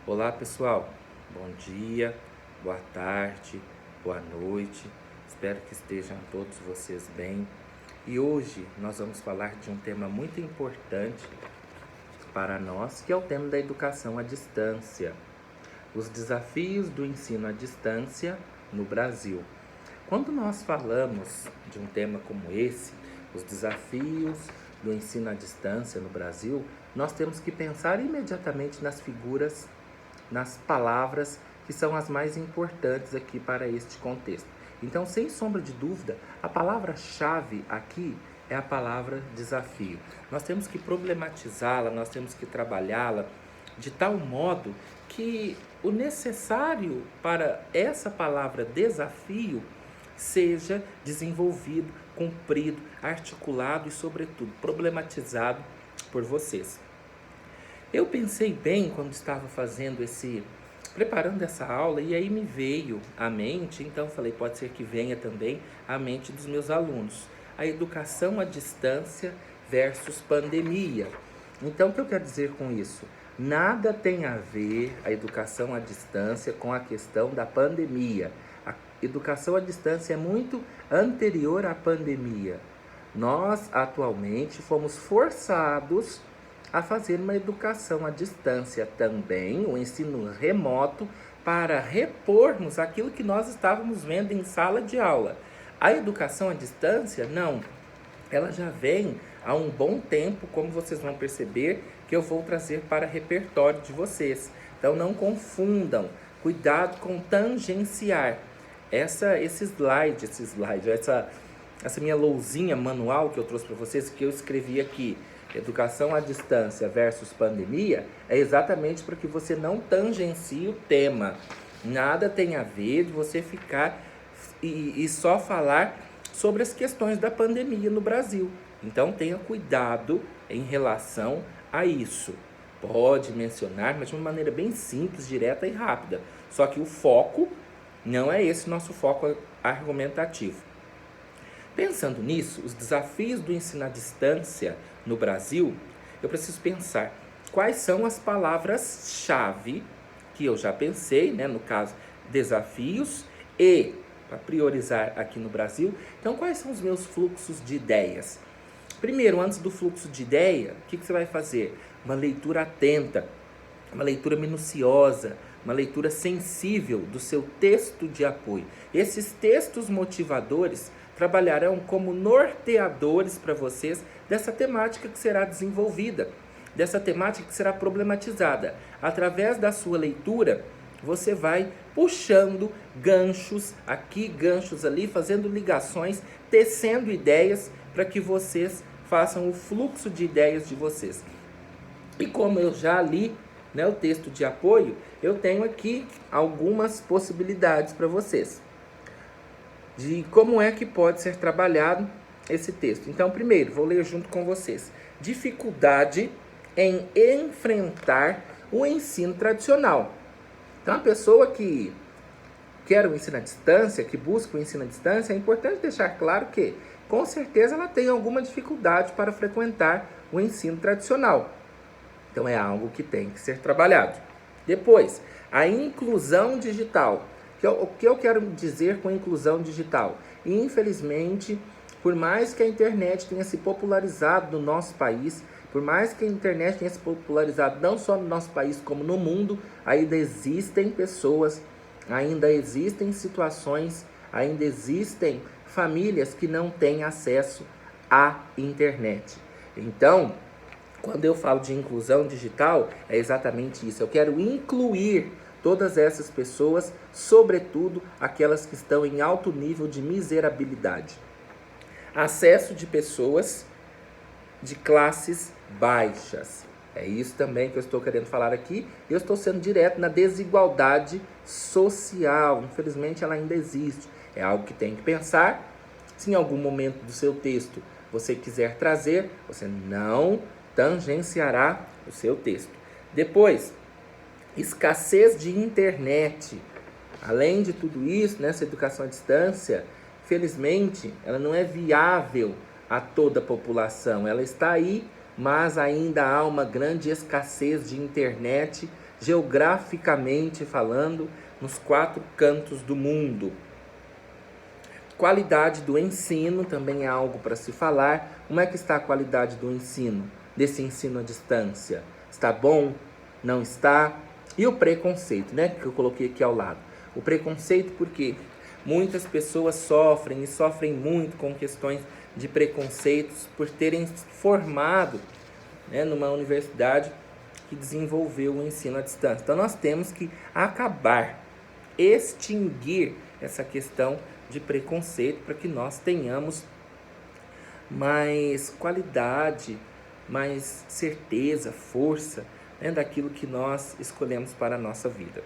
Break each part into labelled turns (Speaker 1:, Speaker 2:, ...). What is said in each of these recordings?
Speaker 1: Olá pessoal, bom dia, boa tarde, boa noite, espero que estejam todos vocês bem. E hoje nós vamos falar de um tema muito importante para nós, que é o tema da educação à distância, os desafios do ensino à distância no Brasil. Quando nós falamos de um tema como esse, os desafios do ensino à distância no Brasil, nós temos que pensar imediatamente nas figuras, nas palavras que são as mais importantes aqui para este contexto. Então, sem sombra de dúvida, a palavra-chave aqui é a palavra desafio. Nós temos que problematizá-la, nós temos que trabalhá-la de tal modo que o necessário para essa palavra desafio seja desenvolvido, cumprido, articulado e, sobretudo, problematizado por vocês. Eu pensei bem quando estava preparando essa aula, e aí me veio à mente, então falei, pode ser que venha também à mente dos meus alunos, a educação à distância versus pandemia. Então, o que eu quero dizer com isso? Nada tem a ver a educação à distância com a questão da pandemia. A educação à distância é muito anterior à pandemia. Nós, atualmente, fomos forçados a fazer uma educação à distância também, o ensino remoto, para repormos aquilo que nós estávamos vendo em sala de aula. A educação à distância, não, ela já vem há um bom tempo, como vocês vão perceber, que eu vou trazer para repertório de vocês. Então não confundam, cuidado com tangenciar. Esse slide, essa minha lousinha manual que eu trouxe para vocês, que eu escrevi aqui, educação à distância versus pandemia, é exatamente para que você não tangencie o tema. Nada tem a ver de você ficar e só falar sobre as questões da pandemia no Brasil. Então tenha cuidado em relação a isso. Pode mencionar, mas de uma maneira bem simples, direta e rápida. Só que o foco não é esse nosso foco argumentativo. Pensando nisso, os desafios do ensino à distância no Brasil, eu preciso pensar quais são as palavras-chave que eu já pensei, no caso, desafios e, para priorizar aqui no Brasil, então quais são os meus fluxos de ideias? Primeiro, antes do fluxo de ideia, o que você vai fazer? Uma leitura atenta, uma leitura minuciosa, uma leitura sensível do seu texto de apoio. Esses textos motivadores trabalharão como norteadores para vocês dessa temática que será desenvolvida, dessa temática que será problematizada. Através da sua leitura, você vai puxando ganchos aqui, ganchos ali, fazendo ligações, tecendo ideias para que vocês façam o fluxo de ideias de vocês. E como eu já li o texto de apoio, eu tenho aqui algumas possibilidades para vocês de como é que pode ser trabalhado esse texto. Então, primeiro, vou ler junto com vocês. Dificuldade em enfrentar o ensino tradicional. Então, a pessoa que quer o ensino à distância, que busca o ensino à distância, é importante deixar claro que, com certeza, ela tem alguma dificuldade para frequentar o ensino tradicional. Então, é algo que tem que ser trabalhado. Depois, a inclusão digital. O que eu quero dizer com inclusão digital? Infelizmente, por mais que a internet tenha se popularizado no nosso país, por mais que a internet tenha se popularizado não só no nosso país como no mundo, ainda existem pessoas, ainda existem situações, ainda existem famílias que não têm acesso à internet. Então, quando eu falo de inclusão digital, é exatamente isso. Eu quero incluir todas essas pessoas, sobretudo aquelas que estão em alto nível de miserabilidade. Acesso de pessoas de classes baixas. É isso também que eu estou querendo falar aqui. Eu estou sendo direto na desigualdade social. Infelizmente, ela ainda existe. É algo que tem que pensar. Se em algum momento do seu texto você quiser trazer, você não tangenciará o seu texto. Depois, escassez de internet. Além de tudo isso, nessa educação à distância, felizmente, ela não é viável a toda a população. Ela está aí, mas ainda há uma grande escassez de internet geograficamente falando, nos 4 cantos do mundo. Qualidade do ensino também é algo para se falar. Como é que está a qualidade do ensino, desse ensino à distância? Está bom? Não está? E o preconceito, né, que eu coloquei aqui ao lado. O preconceito porque muitas pessoas sofrem e sofrem muito com questões de preconceitos por terem formado, né, numa universidade que desenvolveu o ensino à distância. Então nós temos que acabar, extinguir essa questão de preconceito para que nós tenhamos mais qualidade, mais certeza, força, né, daquilo que nós escolhemos para a nossa vida.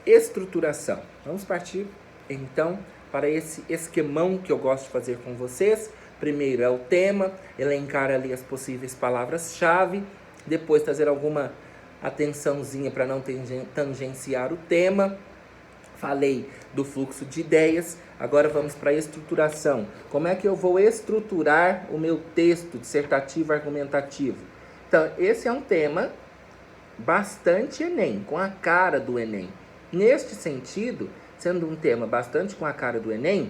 Speaker 1: Estruturação. Vamos partir então para esse esquemão que eu gosto de fazer com vocês. Primeiro é o tema, elencar ali as possíveis palavras-chave, depois trazer alguma atençãozinha para não tangenciar o tema. Falei do fluxo de ideias, agora vamos para a estruturação. Como é que eu vou estruturar o meu texto dissertativo argumentativo? Então, esse é um tema bastante Enem, com a cara do Enem. Neste sentido, sendo um tema bastante com a cara do Enem,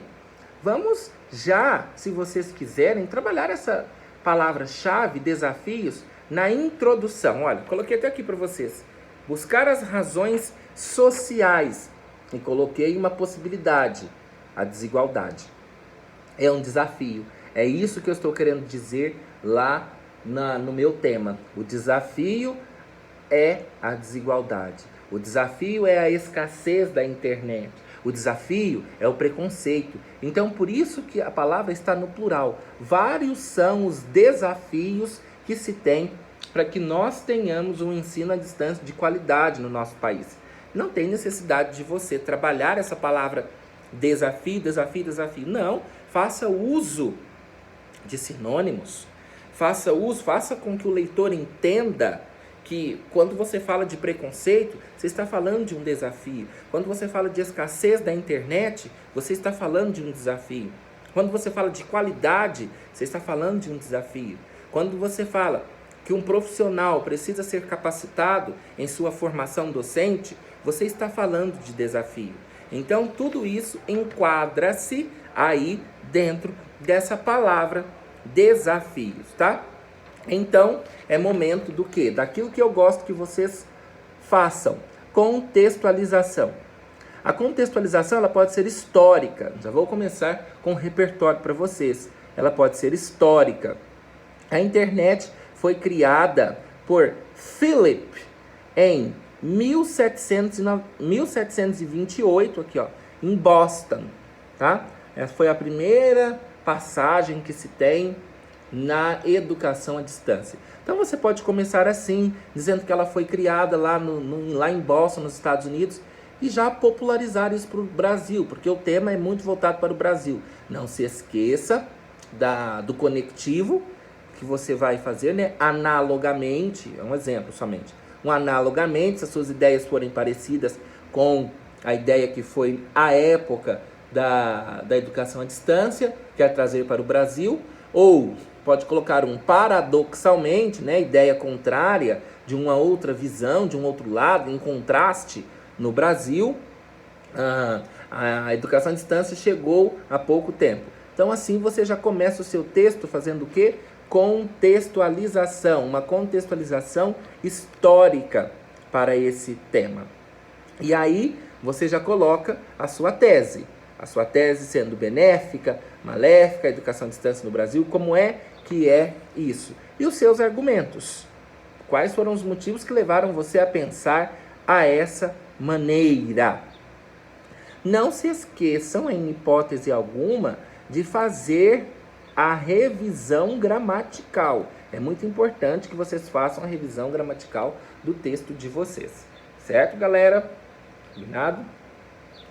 Speaker 1: vamos já, se vocês quiserem, trabalhar essa palavra-chave, desafios, na introdução. Olha, coloquei até aqui para vocês. Buscar as razões sociais. E coloquei uma possibilidade, a desigualdade. É um desafio. É isso que eu estou querendo dizer lá no meu tema. O desafio é a desigualdade. O desafio é a escassez da internet. O desafio é o preconceito. Então, por isso que a palavra está no plural. Vários são os desafios que se tem para que nós tenhamos um ensino à distância de qualidade no nosso país. Não tem necessidade de você trabalhar essa palavra desafio, desafio, desafio. Não, faça uso de sinônimos. Faça com que o leitor entenda que quando você fala de preconceito, você está falando de um desafio. Quando você fala de escassez da internet, você está falando de um desafio. Quando você fala de qualidade, você está falando de um desafio. Quando você fala que um profissional precisa ser capacitado em sua formação docente, você está falando de desafio. Então, tudo isso enquadra-se aí dentro dessa palavra desafios, tá? Então, é momento do quê? Daquilo que eu gosto que vocês façam. Contextualização. A contextualização ela pode ser histórica. Já vou começar com um repertório para vocês. Ela pode ser histórica. A internet foi criada por Philip em 1728, aqui, ó, em Boston, tá? Essa foi a primeira passagem que se tem na educação à distância. Então você pode começar assim, dizendo que ela foi criada lá em Boston, nos Estados Unidos, e já popularizar isso para o Brasil, porque o tema é muito voltado para o Brasil. Não se esqueça do conectivo que você vai fazer, né? Analogamente, é um exemplo somente. Analogamente, se as suas ideias forem parecidas com a ideia que foi a época da educação à distância, quer trazer para o Brasil, ou pode colocar um paradoxalmente, né, ideia contrária de uma outra visão, de um outro lado, em contraste no Brasil. A educação à distância chegou há pouco tempo. Então assim você já começa o seu texto fazendo o quê? Contextualização, uma contextualização histórica para esse tema. E aí você já coloca a sua tese sendo benéfica, maléfica, a educação à distância no Brasil, como é que é isso? E os seus argumentos. Quais foram os motivos que levaram você a pensar a essa maneira? Não se esqueçam, em hipótese alguma, de fazer a revisão gramatical. É muito importante que vocês façam a revisão gramatical do texto de vocês. Certo, galera? Combinado?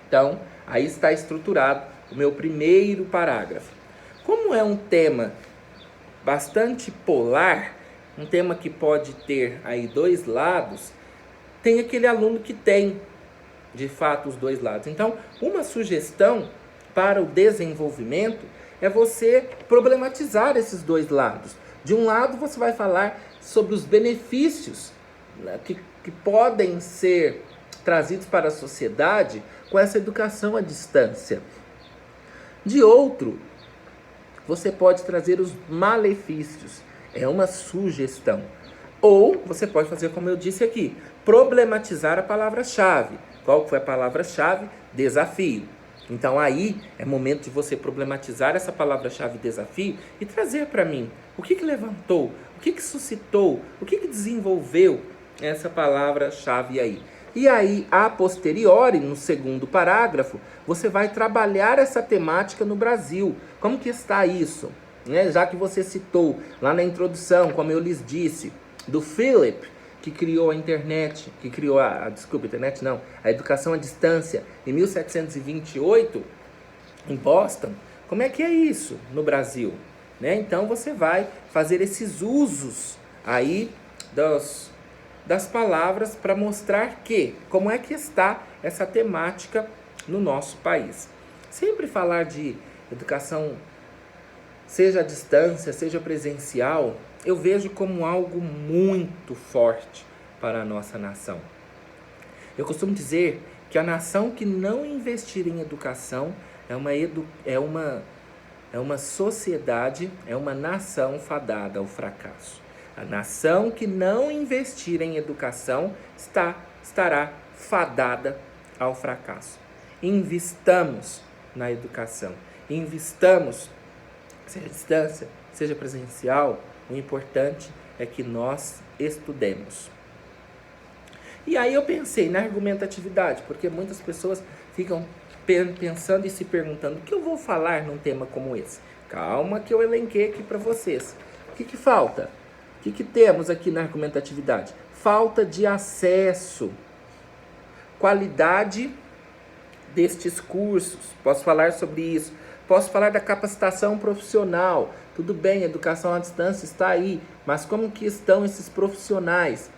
Speaker 1: Então, aí está estruturado o meu primeiro parágrafo. Como é um tema bastante polar, um tema que pode ter aí dois lados, tem aquele aluno que tem, de fato, os dois lados. Então, uma sugestão para o desenvolvimento é você problematizar esses dois lados. De um lado, você vai falar sobre os benefícios que podem ser trazidos para a sociedade com essa educação à distância. De outro, você pode trazer os malefícios. É uma sugestão. Ou você pode fazer como eu disse aqui, problematizar a palavra-chave. Qual foi a palavra-chave? Desafio. Então aí é momento de você problematizar essa palavra-chave desafio e trazer para mim o que levantou, o que suscitou, o que desenvolveu essa palavra-chave aí. E aí, a posteriori, no segundo parágrafo, você vai trabalhar essa temática no Brasil. Como que está isso? Já que você citou lá na introdução, como eu lhes disse, do Philip, que criou a internet, que criou a educação à distância em 1728, em Boston. Como é que é isso no Brasil? Então você vai fazer esses usos aí das palavras para mostrar como é que está essa temática no nosso país. Sempre falar de educação, seja à distância, seja presencial, eu vejo como algo muito forte para a nossa nação. Eu costumo dizer que a nação que não investir em educação é uma sociedade, é uma nação fadada ao fracasso. A nação que não investir em educação estará fadada ao fracasso. Investamos na educação. Investamos, seja à distância, seja presencial, o importante é que nós estudemos. E aí eu pensei na argumentatividade, porque muitas pessoas ficam pensando e se perguntando: o que eu vou falar num tema como esse? Calma que eu elenquei aqui para vocês. O que falta? O que temos aqui na argumentatividade? Falta de acesso, qualidade destes cursos. Posso falar sobre isso. Posso falar da capacitação profissional. Tudo bem, a educação à distância está aí, mas como que estão esses profissionais?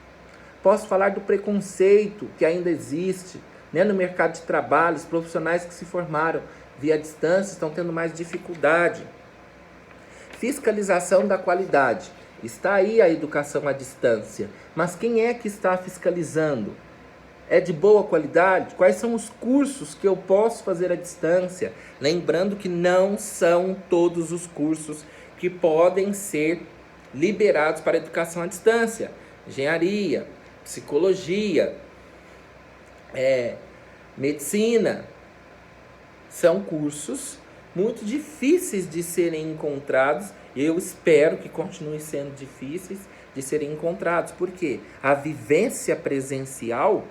Speaker 1: Posso falar do preconceito que ainda existe, no mercado de trabalho. Os profissionais que se formaram via distância estão tendo mais dificuldade. Fiscalização da qualidade. Está aí a educação à distância, mas quem é que está fiscalizando? É de boa qualidade? Quais são os cursos que eu posso fazer à distância? Lembrando que não são todos os cursos que podem ser liberados para a educação à distância. Engenharia, psicologia, medicina, são cursos muito difíceis de serem encontrados. Eu espero que continuem sendo difíceis de serem encontrados, porque a vivência presencial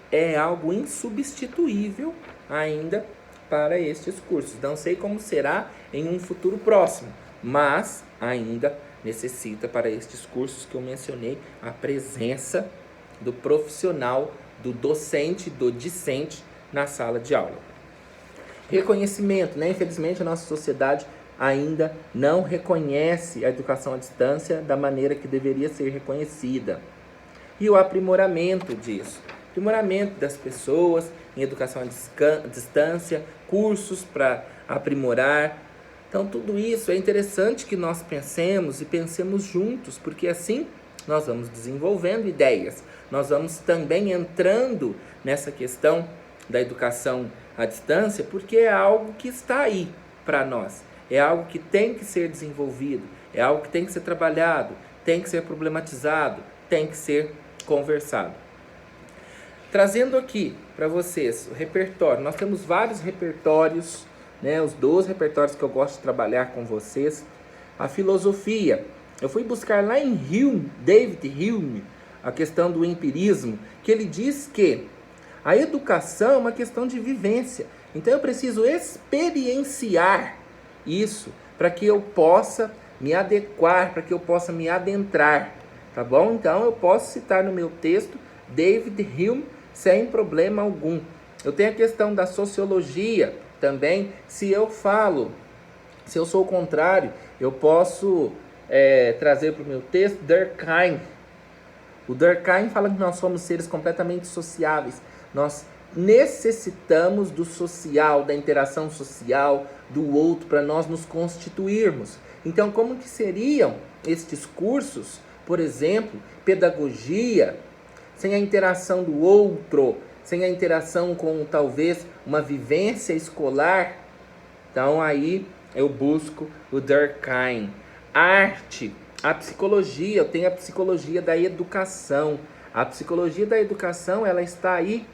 Speaker 1: é algo insubstituível ainda para estes cursos. Não sei como será em um futuro próximo, mas ainda necessita para estes cursos que eu mencionei a presença do profissional, do docente, do discente na sala de aula. Reconhecimento, Infelizmente a nossa sociedade ainda não reconhece a educação à distância da maneira que deveria ser reconhecida. E o aprimoramento disso. Aprimoramento das pessoas em educação à distância, cursos para aprimorar. Então tudo isso é interessante que nós pensemos e pensemos juntos, porque assim nós vamos desenvolvendo ideias. Nós vamos também entrando nessa questão da educação à distância, porque é algo que está aí para nós. É algo que tem que ser desenvolvido, é algo que tem que ser trabalhado, tem que ser problematizado, tem que ser conversado. Trazendo aqui para vocês o repertório, nós temos vários repertórios, os 12 repertórios que eu gosto de trabalhar com vocês. A filosofia, eu fui buscar lá em Hume, David Hume, a questão do empirismo, que ele diz que a educação é uma questão de vivência. Então eu preciso experienciar isso para que eu possa me adequar, para que eu possa me adentrar, tá bom? Então eu posso citar no meu texto David Hume sem problema algum. Eu tenho a questão da sociologia também. Se eu sou o contrário, eu posso trazer para o meu texto Durkheim. O Durkheim fala que nós somos seres completamente sociáveis. Nós necessitamos do social, da interação social, do outro, para nós nos constituirmos. Então, como que seriam estes cursos? Por exemplo, pedagogia, sem a interação do outro, sem a interação com talvez uma vivência escolar. Então aí eu busco o Durkheim. Arte, a psicologia, eu tenho a psicologia da educação. A psicologia da educação, ela está aí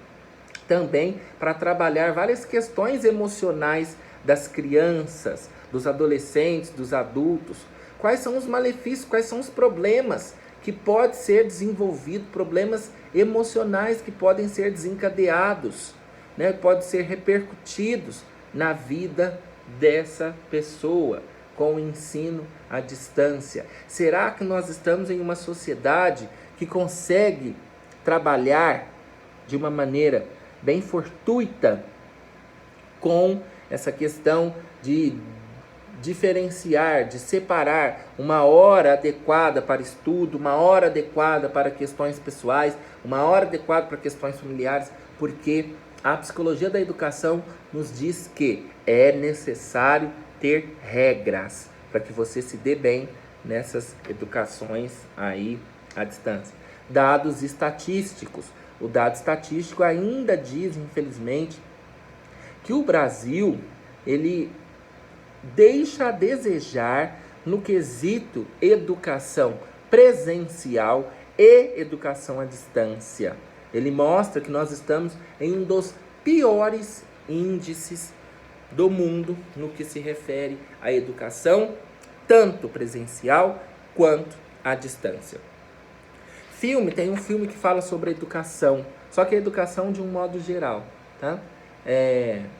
Speaker 1: também para trabalhar várias questões emocionais das crianças, dos adolescentes, dos adultos. Quais são os malefícios, quais são os problemas que pode ser desenvolvido, problemas emocionais que podem ser desencadeados, né? Podem ser repercutidos na vida dessa pessoa com o ensino à distância. Será que nós estamos em uma sociedade que consegue trabalhar de uma maneira bem fortuita com essa questão de diferenciar, de separar uma hora adequada para estudo, uma hora adequada para questões pessoais, uma hora adequada para questões familiares, porque a psicologia da educação nos diz que é necessário ter regras para que você se dê bem nessas educações aí à distância. Dados estatísticos. O dado estatístico ainda diz, infelizmente, que o Brasil, ele deixa a desejar no quesito educação presencial e educação à distância. Ele mostra que nós estamos em um dos piores índices do mundo no que se refere à educação, tanto presencial quanto à distância. Tem um filme que fala sobre a educação, só que a educação de um modo geral, tá?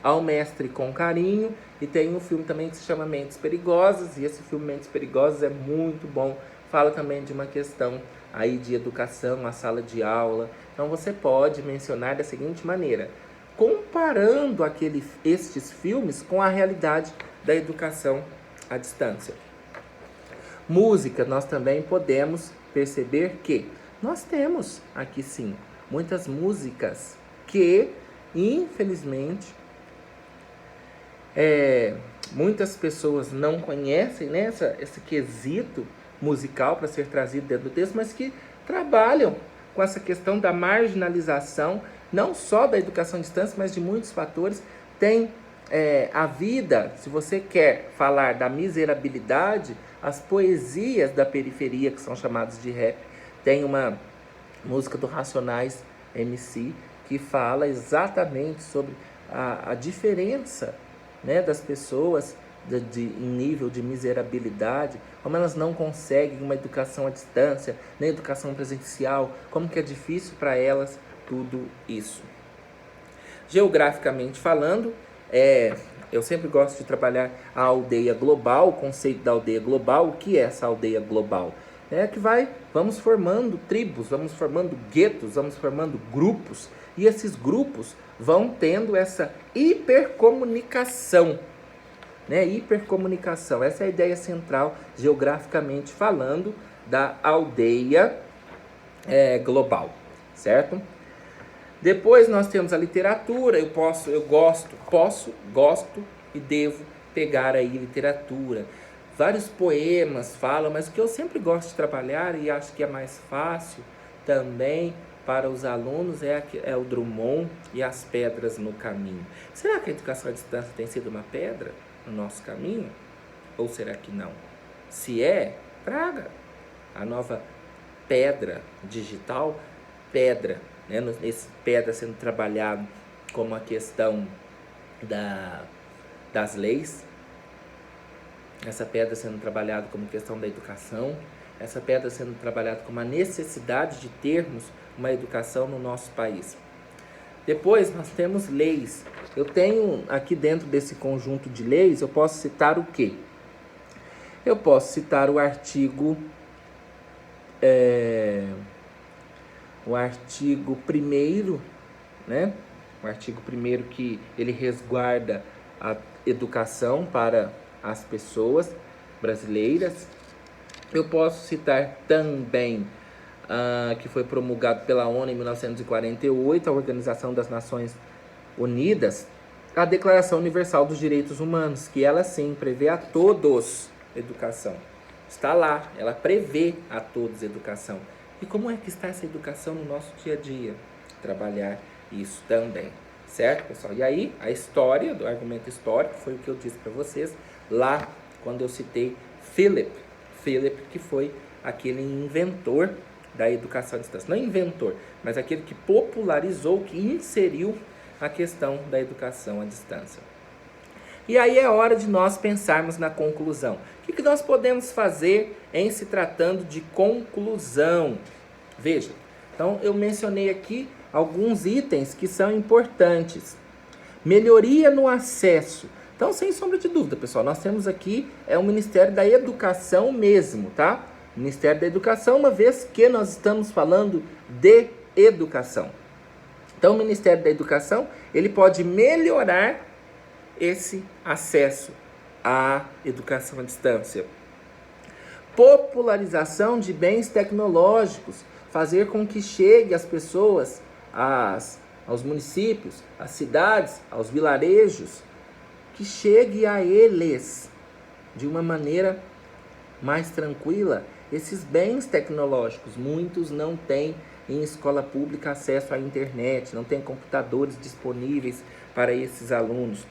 Speaker 1: Ao Mestre com Carinho, e tem um filme também que se chama Mentes Perigosas, e esse filme Mentes Perigosas é muito bom, fala também de uma questão aí de educação, a sala de aula. Então você pode mencionar da seguinte maneira, comparando estes filmes com a realidade da educação à distância. Música, nós também podemos perceber que nós temos aqui sim muitas músicas que, infelizmente, muitas pessoas não conhecem, né, esse quesito musical para ser trazido dentro do texto, mas que trabalham com essa questão da marginalização, não só da educação à distância, mas de muitos fatores. Tem a vida, se você quer falar da miserabilidade, as poesias da periferia, que são chamadas de rap. Tem uma música do Racionais MC que fala exatamente sobre a diferença, né, das pessoas em nível de miserabilidade, como elas não conseguem uma educação à distância, nem educação presencial, como que é difícil para elas tudo isso. Geograficamente falando, eu sempre gosto de trabalhar a aldeia global, o conceito da aldeia global. O que é essa aldeia global? Vamos formando tribos, vamos formando guetos, vamos formando grupos, e esses grupos vão tendo essa hipercomunicação, né? Hipercomunicação, essa é a ideia central, geograficamente falando, da aldeia global, certo? Depois nós temos a literatura. Eu gosto e devo pegar aí literatura. Vários poemas falam, mas o que eu sempre gosto de trabalhar, e acho que é mais fácil também para os alunos, é o Drummond e As Pedras no Caminho. Será que a educação à distância tem sido uma pedra no nosso caminho? Ou será que não? Se traga a nova pedra digital, né? Esse pedra sendo trabalhado como a questão das leis, essa pedra sendo trabalhada como questão da educação, essa pedra sendo trabalhada como a necessidade de termos uma educação no nosso país. Depois nós temos leis. Eu tenho aqui dentro desse conjunto de leis, eu posso citar o quê? Eu posso citar o artigo 1º, né? O artigo 1º, que ele resguarda a educação para as pessoas brasileiras. Eu posso citar também que foi promulgado pela ONU em 1948, a Organização das Nações Unidas, a Declaração Universal dos Direitos Humanos, que ela sim prevê a todos educação. Está lá, ela prevê a todos educação. E como é que está essa educação no nosso dia a dia? Trabalhar isso também, certo, pessoal? E aí, a história, do argumento histórico, foi o que eu disse para vocês lá quando eu citei Philip, que foi aquele inventor da educação à distância. Não inventor, mas aquele que popularizou, que inseriu a questão da educação à distância. E aí é hora de nós pensarmos na conclusão. O que nós podemos fazer em se tratando de conclusão? Veja, então eu mencionei aqui alguns itens que são importantes. Melhoria no acesso. Então, sem sombra de dúvida, pessoal, nós temos aqui o Ministério da Educação mesmo, tá? Ministério da Educação, uma vez que nós estamos falando de educação. Então, o Ministério da Educação, ele pode melhorar esse acesso à educação à distância. Popularização de bens tecnológicos, fazer com que chegue às pessoas, aos municípios, às cidades, aos vilarejos, que chegue a eles de uma maneira mais tranquila esses bens tecnológicos. Muitos não têm em escola pública acesso à internet, não têm computadores disponíveis para esses alunos.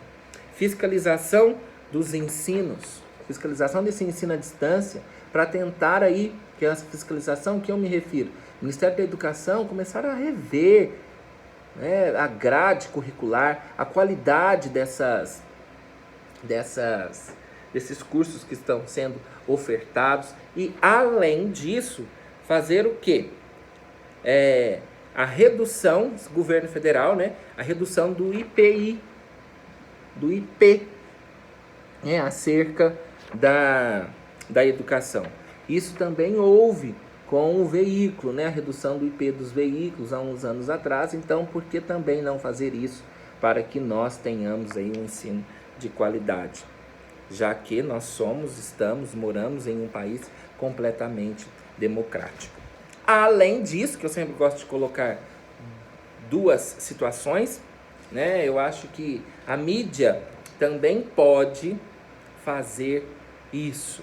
Speaker 1: Fiscalização dos ensinos, fiscalização desse ensino à distância, para tentar aí, que é a fiscalização que eu me refiro, o Ministério da Educação começar a rever, né, a grade curricular, a qualidade desses cursos que estão sendo ofertados e, além disso, fazer o quê? A redução, governo federal, né, a redução do IPI, acerca da educação. Isso também houve com o veículo, né, a redução do IP dos veículos há uns anos atrás. Então, por que também não fazer isso para que nós tenhamos aí um ensino de qualidade? Já que nós moramos em um país completamente democrático. Além disso, que eu sempre gosto de colocar duas situações, né? Eu acho que a mídia também pode fazer isso.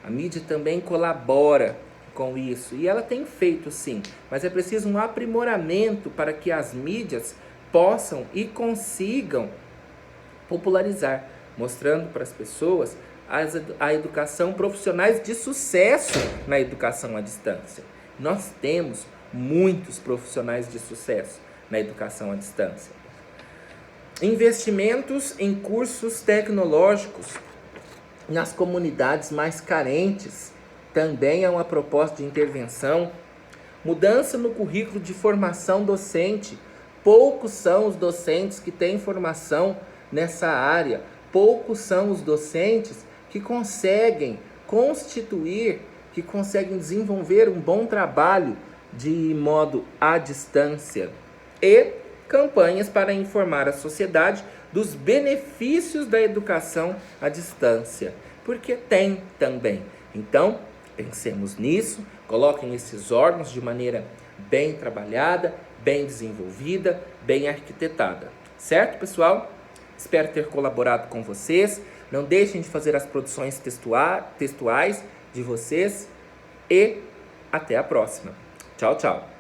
Speaker 1: A mídia também colabora com isso. E ela tem feito sim, mas é preciso um aprimoramento para que as mídias possam e consigam popularizar, mostrando para as pessoas a educação, profissionais de sucesso na educação à distância. Nós temos muitos profissionais de sucesso na educação à distância. Investimentos em cursos tecnológicos nas comunidades mais carentes também é uma proposta de intervenção. Mudança no currículo de formação docente. Poucos são os docentes que têm formação nessa área. Poucos são os docentes que conseguem constituir, que conseguem desenvolver um bom trabalho de modo à distância. E campanhas para informar a sociedade dos benefícios da educação à distância, porque tem também. Então, pensemos nisso, coloquem esses órgãos de maneira bem trabalhada, bem desenvolvida, bem arquitetada. Certo, pessoal? Espero ter colaborado com vocês. Não deixem de fazer as produções textuais de vocês e até a próxima. Tchau, tchau.